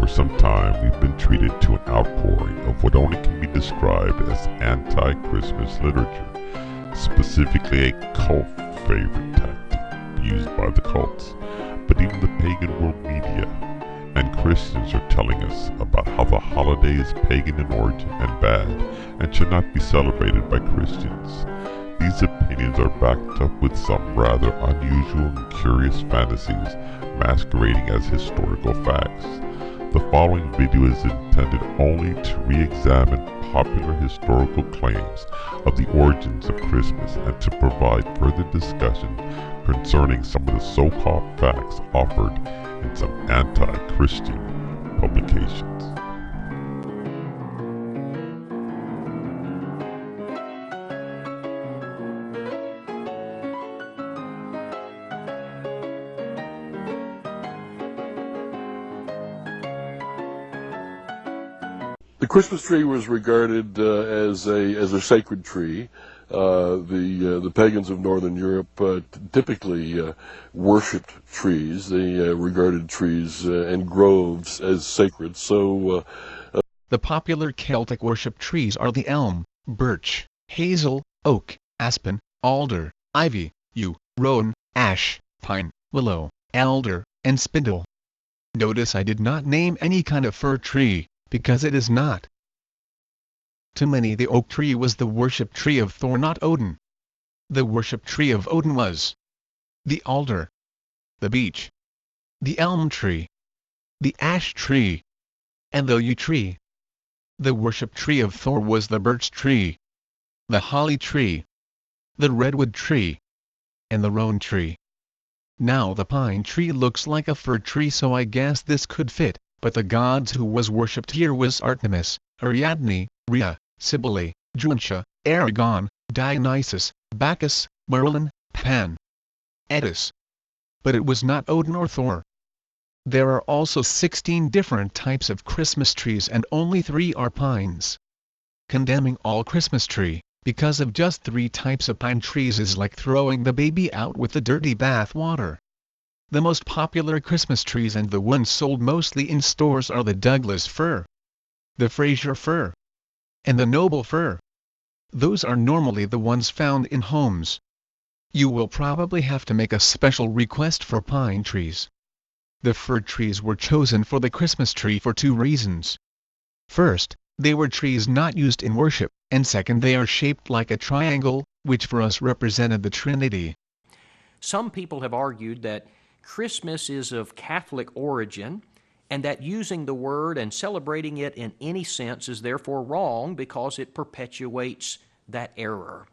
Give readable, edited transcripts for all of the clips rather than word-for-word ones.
some time, we've been treated to an outpouring of what only can be described as anti-Christmas literature, specifically a cult favorite tactic used by the cults. But even the pagan world media and Christians are telling us about how the holiday is pagan in origin and bad, and should not be celebrated by Christians. These opinions are backed up with some rather unusual and curious fantasies masquerading as historical facts. The following video is intended only to re-examine popular historical claims of the origins of Christmas and to provide further discussion concerning some of the so-called facts offered in some anti-Christian publications. The Christmas tree was regarded as a sacred tree. The pagans of Northern Europe typically worshipped trees. They regarded trees and groves as sacred. So the popular Celtic worship trees are the elm, birch, hazel, oak, aspen, alder, ivy, yew, rowan, ash, pine, willow, elder, and spindle. Notice I did not name any kind of fir tree, because it is not. To many the oak tree was the worship tree of Thor, not Odin. The worship tree of Odin was the alder, the beech, the elm tree, the ash tree, and the yew tree. The worship tree of Thor was the birch tree, the holly tree, the redwood tree, and the rowan tree. Now the pine tree looks like a fir tree, so I guess this could fit. But the gods who was worshipped here was Artemis, Ariadne, Rhea, Cybele, Junotia, Aragon, Dionysus, Bacchus, Merlin, Pan, Etus. But it was not Odin or Thor. There are also 16 different types of Christmas trees and only 3 are pines. Condemning all Christmas tree, because of just 3 types of pine trees is like throwing the baby out with the dirty bath water. The most popular Christmas trees and the ones sold mostly in stores are the Douglas fir, the Fraser fir, and the Noble fir. Those are normally the ones found in homes. You will probably have to make a special request for pine trees. The fir trees were chosen for the Christmas tree for 2 reasons. First, they were trees not used in worship, and second, they are shaped like a triangle, which for us represented the Trinity. Some people have argued that Christmas is of Catholic origin, and that using the word and celebrating it in any sense is therefore wrong because it perpetuates that error.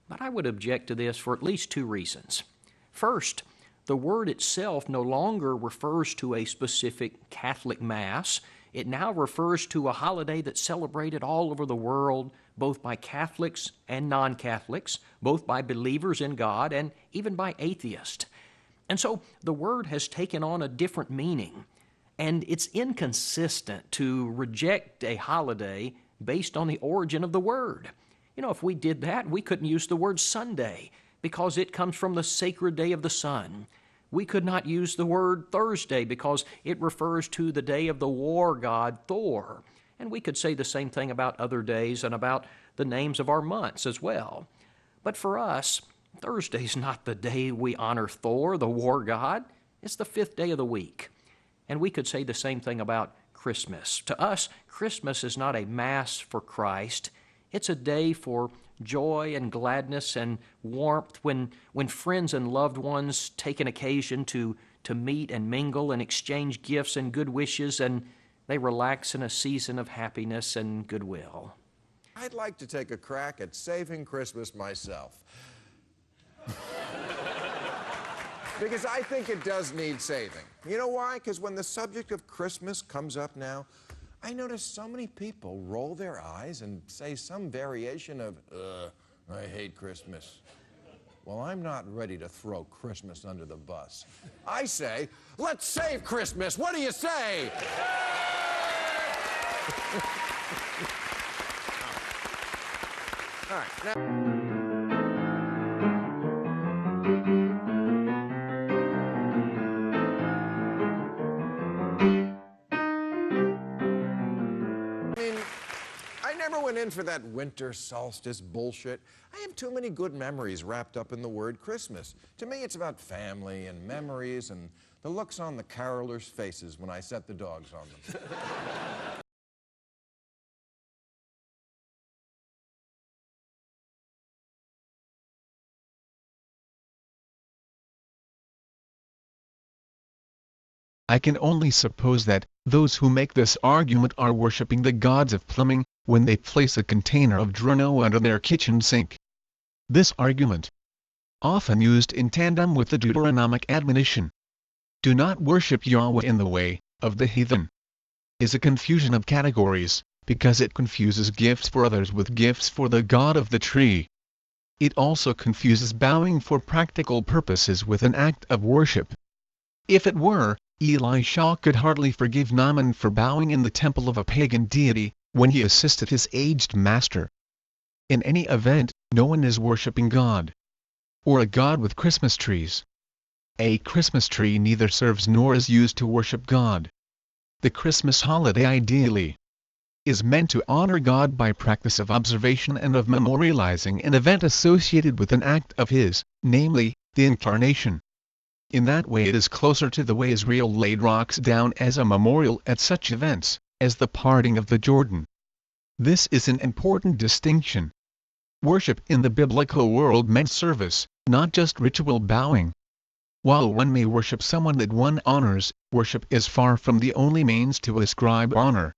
But I would object to this for at least 2 reasons. First, the word itself no longer refers to a specific Catholic Mass. It now refers to a holiday that's celebrated all over the world, both by Catholics and non-Catholics, both by believers in God and even by atheists. And so the word has taken on a different meaning, and it's inconsistent to reject a holiday based on the origin of the word. You know, if we did that, we couldn't use the word Sunday because it comes from the sacred day of the sun. We could not use the word Thursday because it refers to the day of the war god Thor. And we could say the same thing about other days and about the names of our months as well. But for us, Thursday's not the day we honor Thor, the war god. It's the 5th day of the week. And we could say the same thing about Christmas. To us, Christmas is not a Mass for Christ. It's a day for joy and gladness and warmth when friends and loved ones take an occasion to meet and mingle and exchange gifts and good wishes, and they relax in a season of happiness and goodwill. I'd like to take a crack at saving Christmas myself. Because I think it does need saving. You know why? Because when the subject of Christmas comes up now, I notice so many people roll their eyes and say some variation of, I hate Christmas. Well, I'm not ready to throw Christmas under the bus. I say, let's save Christmas. What do you say? All right, now... never went in for that winter solstice bullshit. I have too many good memories wrapped up in the word Christmas. To me, it's about family and memories and the looks on the carolers' faces when I set the dogs on them. I can only suppose that those who make this argument are worshipping the gods of plumbing when they place a container of Drano under their kitchen sink. This argument, often used in tandem with the Deuteronomic admonition, "Do not worship Yahweh in the way of the heathen," is a confusion of categories, because it confuses gifts for others with gifts for the god of the tree. It also confuses bowing for practical purposes with an act of worship. If it were, Elisha could hardly forgive Naaman for bowing in the temple of a pagan deity, when he assisted his aged master. In any event, no one is worshipping God, or a god with Christmas trees. A Christmas tree neither serves nor is used to worship God. The Christmas holiday ideally is meant to honor God by practice of observation and of memorializing an event associated with an act of His, namely, the Incarnation. In that way it is closer to the way Israel laid rocks down as a memorial at such events, as the parting of the Jordan. This is an important distinction. Worship in the biblical world meant service, not just ritual bowing. While one may worship someone that one honors, worship is far from the only means to ascribe honor.